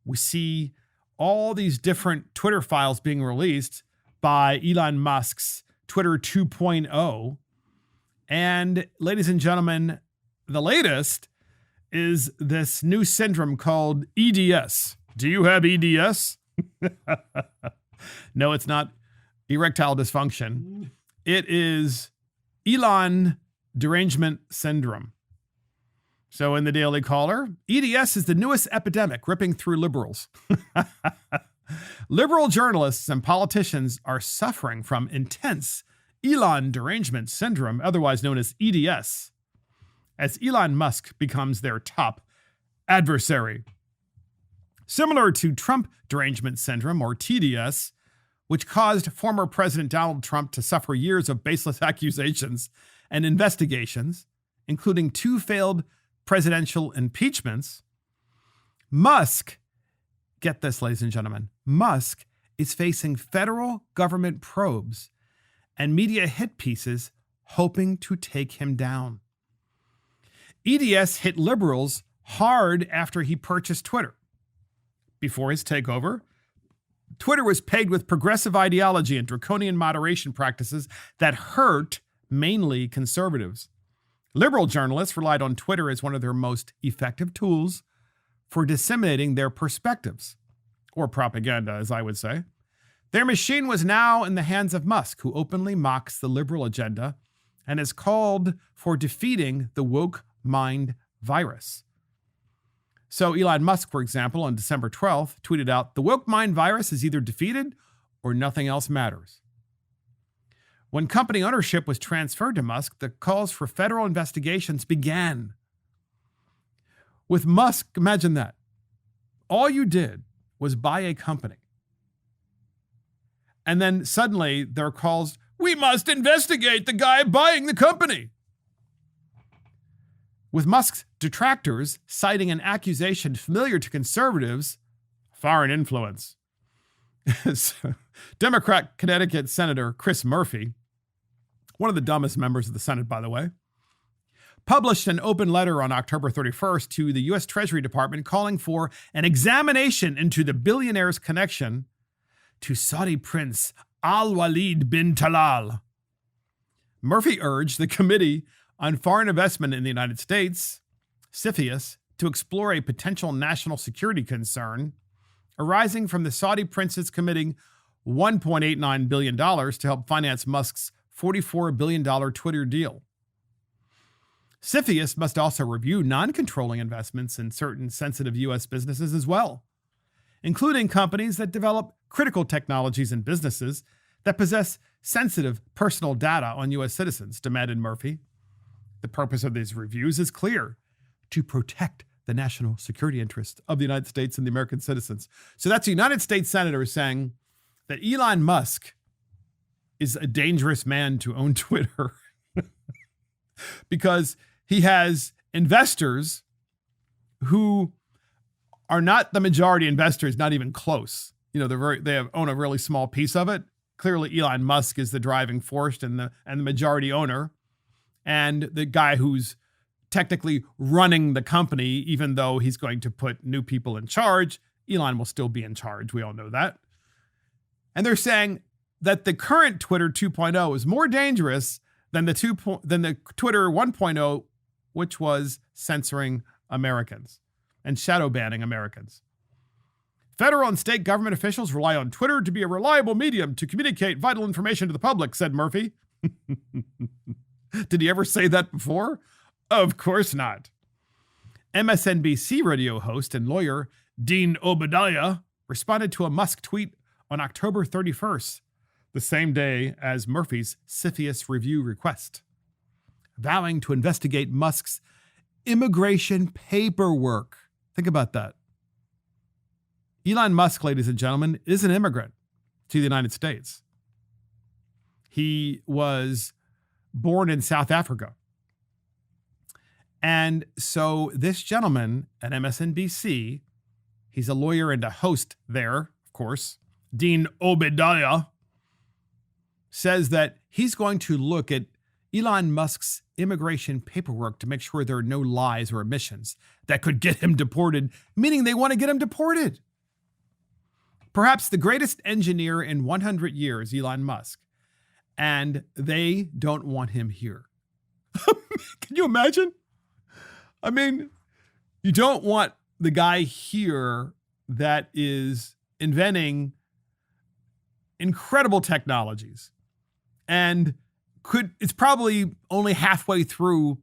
we see all these different Twitter files being released by Elon Musk's Twitter 2.0. And ladies and gentlemen, the latest is this new syndrome called EDS. Do you have EDS? No, it's not erectile dysfunction. It is Elon derangement syndrome. So in the Daily Caller, EDS is the newest epidemic ripping through liberals. Liberal journalists and politicians are suffering from intense Elon derangement syndrome, otherwise known as EDS, as Elon Musk becomes their top adversary. Similar to Trump derangement syndrome, or TDS, which caused former President Donald Trump to suffer years of baseless accusations and investigations, including 2 failed presidential impeachments, Musk, get this, ladies and gentlemen, Musk is facing federal government probes and media hit pieces hoping to take him down. EDS hit liberals hard after he purchased Twitter. Before his takeover, Twitter was pegged with progressive ideology and draconian moderation practices that hurt mainly conservatives. Liberal journalists relied on Twitter as one of their most effective tools for disseminating their perspectives, or propaganda, as I would say. Their machine was now in the hands of Musk, who openly mocks the liberal agenda and has called for defeating the woke mind virus. So Elon Musk, for example, on December 12th, tweeted out, "The woke mind virus is either defeated or nothing else matters." When company ownership was transferred to Musk, the calls for federal investigations began. With Musk, imagine that. All you did was buy a company. And then suddenly there are calls, "We must investigate the guy buying the company." With Musk's detractors citing an accusation familiar to conservatives, foreign influence. Democrat Connecticut Senator Chris Murphy, one of the dumbest members of the Senate, by the way, published an open letter on October 31st to the U.S. Treasury Department calling for an examination into the billionaire's connection to Saudi Prince Al-Walid bin Talal. Murphy urged the Committee on Foreign Investment in the United States, CFIUS, to explore a potential national security concern arising from the Saudi prince's committing $1.89 billion to help finance Musk's $44 billion Twitter deal. CFIUS must also review non-controlling investments in certain sensitive U.S. businesses as well, including companies that develop critical technologies and businesses that possess sensitive personal data on U.S. citizens, demanded Murphy. The purpose of these reviews is clear: to protect the national security interests of the United States and the American citizens. So that's a United States senator saying that Elon Musk is a dangerous man to own Twitter because he has investors who are not the majority investors, not even close. You know, they own a really small piece of it. Clearly, Elon Musk is the driving force and the majority owner, and the guy who's technically running the company, even though he's going to put new people in charge, Elon will still be in charge. We all know that. And they're saying that the current Twitter 2.0 is more dangerous than the Twitter 1.0, which was censoring Americans and shadow banning Americans. Federal and state government officials rely on Twitter to be a reliable medium to communicate vital information to the public, said Murphy. Did he ever say that before? Of course not. MSNBC radio host and lawyer Dean Obadiah responded to a Musk tweet on October 31st, the same day as Murphy's CFIUS review request, vowing to investigate Musk's immigration paperwork. Think about that. Elon Musk, ladies and gentlemen, is an immigrant to the United States. He was born in South Africa. And so this gentleman at MSNBC, he's a lawyer and a host there, of course, Dean Obadiah, says that he's going to look at Elon Musk's immigration paperwork to make sure there are no lies or omissions that could get him deported, meaning they want to get him deported. perhaps the greatest engineer in 100 years, Elon Musk, and they don't want him here. Can you imagine? I mean, you don't want the guy here that is inventing incredible technologies and it's probably only halfway through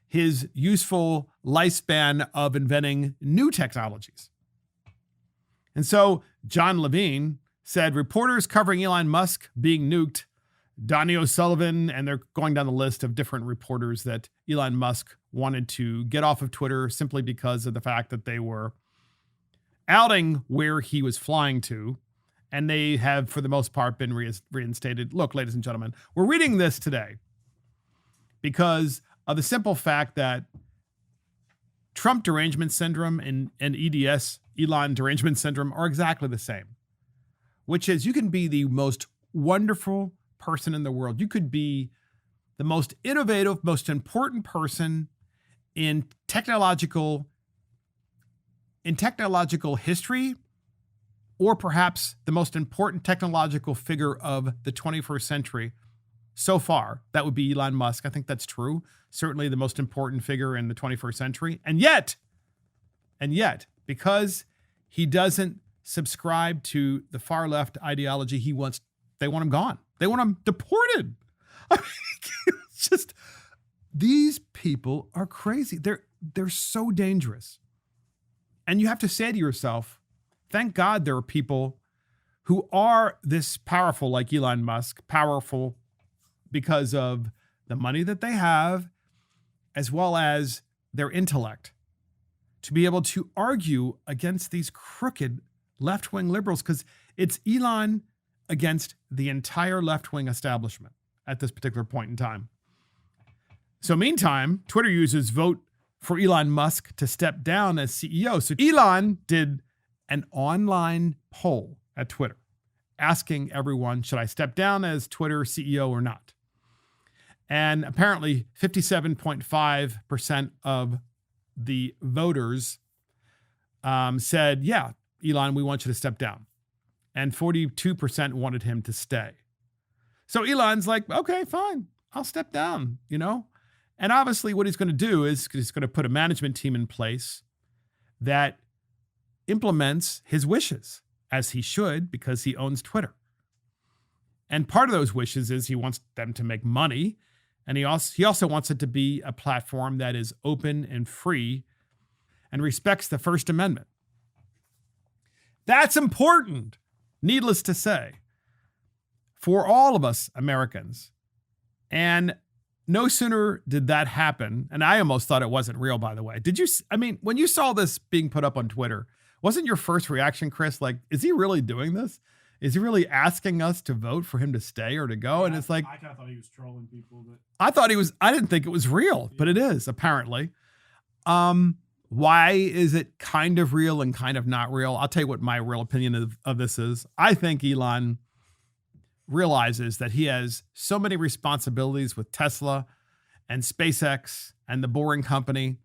his useful lifespan of inventing new technologies. And so John Levine said, reporters covering Elon Musk being nuked, Donnie O'Sullivan, and they're going down the list of different reporters that Elon Musk wanted to get off of Twitter simply because of the fact that they were outing where he was flying to. And they have, for the most part, been reinstated. Look, ladies and gentlemen, we're reading this today because of the simple fact that Trump derangement syndrome and EDS, Elon derangement syndrome, are exactly the same, which is you can be the most wonderful person in the world. You could be the most innovative, most important person in technological history, or perhaps the most important technological figure of the 21st century so far. That would be Elon Musk. I think that's true. Certainly the most important figure in the 21st century. And yet, because he doesn't subscribe to the far left ideology, they want him gone. They want him deported. I mean, it's just, these people are crazy. They're so dangerous. And you have to say to yourself, thank God there are people who are this powerful, like Elon Musk, powerful because of the money that they have, as well as their intellect, to be able to argue against these crooked left-wing liberals, because it's Elon against the entire left-wing establishment at this particular point in time. So meantime, Twitter users vote for Elon Musk to step down as CEO. So Elon did an online poll at Twitter asking everyone, should I step down as Twitter CEO or not? And apparently 57.5% of the voters said, yeah, Elon, we want you to step down. And 42% wanted him to stay. So Elon's like, okay, fine, I'll step down, And obviously what he's going to do is he's going to put a management team in place that implements his wishes, as he should, because he owns Twitter. And part of those wishes is he wants them to make money, and he also wants it to be a platform that is open and free and respects the First Amendment. That's important, needless to say, for all of us Americans. And no sooner did that happen, and I almost thought it wasn't real, by the way. When you saw this being put up on Twitter, wasn't your first reaction, Chris, like, is he really doing this? Is he really asking us to vote for him to stay or to go? Yeah, and it's like, I kind of thought he was trolling people. But I didn't think it was real, but it is, apparently. Why is it kind of real and kind of not real? I'll tell you what my real opinion of this is. I think Elon realizes that he has so many responsibilities with Tesla and SpaceX and the Boring Company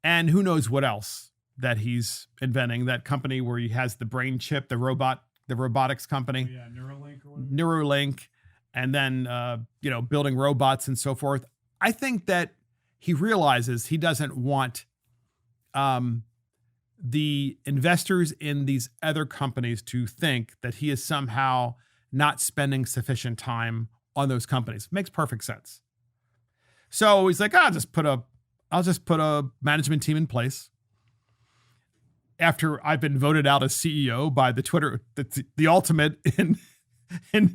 and who knows what else that he's inventing, that company where he has the brain chip, the robotics company. Oh, yeah, Neuralink or whatever. Neuralink, and then, building robots and so forth. I think that he realizes he doesn't want the investors in these other companies to think that he is somehow not spending sufficient time on those companies. Makes perfect sense. So he's like, I'll just put a management team in place. After I've been voted out as CEO by the Twitter, the ultimate in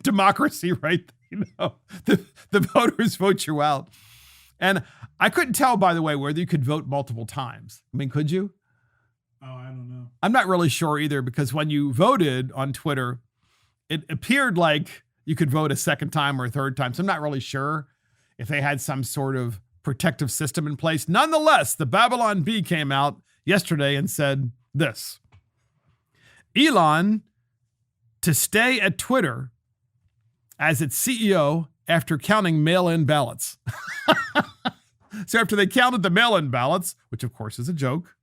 democracy, right? The voters vote you out. And I couldn't tell, by the way, whether you could vote multiple times. I mean, could you? Oh, I don't know. I'm not really sure either, because when you voted on Twitter, it appeared like you could vote a second time or a third time. So I'm not really sure if they had some sort of protective system in place. Nonetheless, the Babylon Bee came out yesterday and said this: Elon to stay at Twitter as its CEO after counting mail-in ballots. So after they counted the mail-in ballots, which of course is a joke,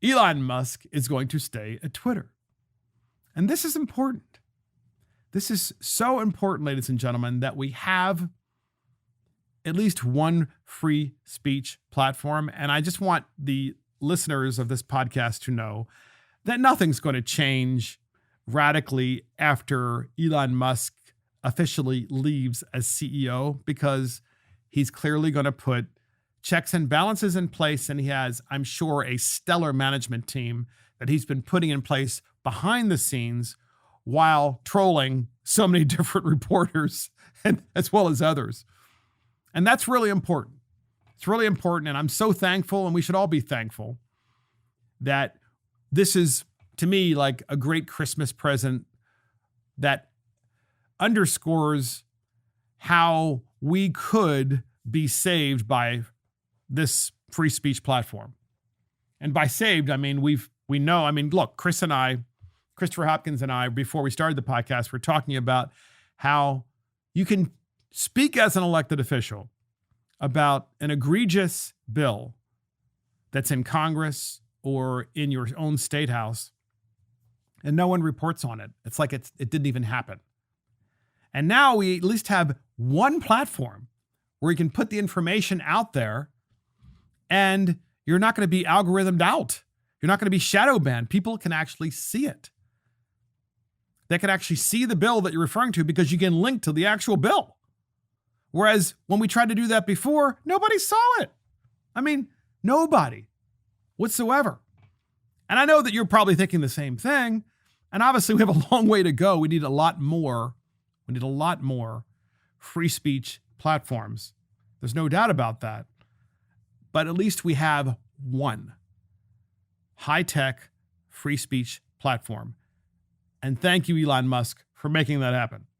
Elon Musk is going to stay at Twitter. And this is important. This is so important, ladies and gentlemen, that we have at least one free speech platform. And I just want the listeners of this podcast to know that nothing's going to change radically after Elon Musk officially leaves as CEO, because he's clearly going to put checks and balances in place. And he has, I'm sure, a stellar management team that he's been putting in place behind the scenes while trolling so many different reporters and as well as others. And that's really important. It's really important. And I'm so thankful, and we should all be thankful that this is, to me, like a great Christmas present that underscores how we could be saved by this free speech platform. And by saved, I mean, look, Christopher Hopkins and I, before we started the podcast, we're talking about how you can speak as an elected official about an egregious bill that's in Congress or in your own state house, and no one reports on it. It's like it didn't even happen. And now we at least have one platform where you can put the information out there, and you're not going to be algorithmed out. You're not going to be shadow banned. People can actually see it. They can actually see the bill that you're referring to because you can link to the actual bill. Whereas when we tried to do that before, nobody saw it. I mean, nobody whatsoever. And I know that you're probably thinking the same thing. And obviously we have a long way to go. We need a lot more. We need a lot more free speech platforms. There's no doubt about that. But at least we have one high-tech free speech platform. And thank you, Elon Musk, for making that happen.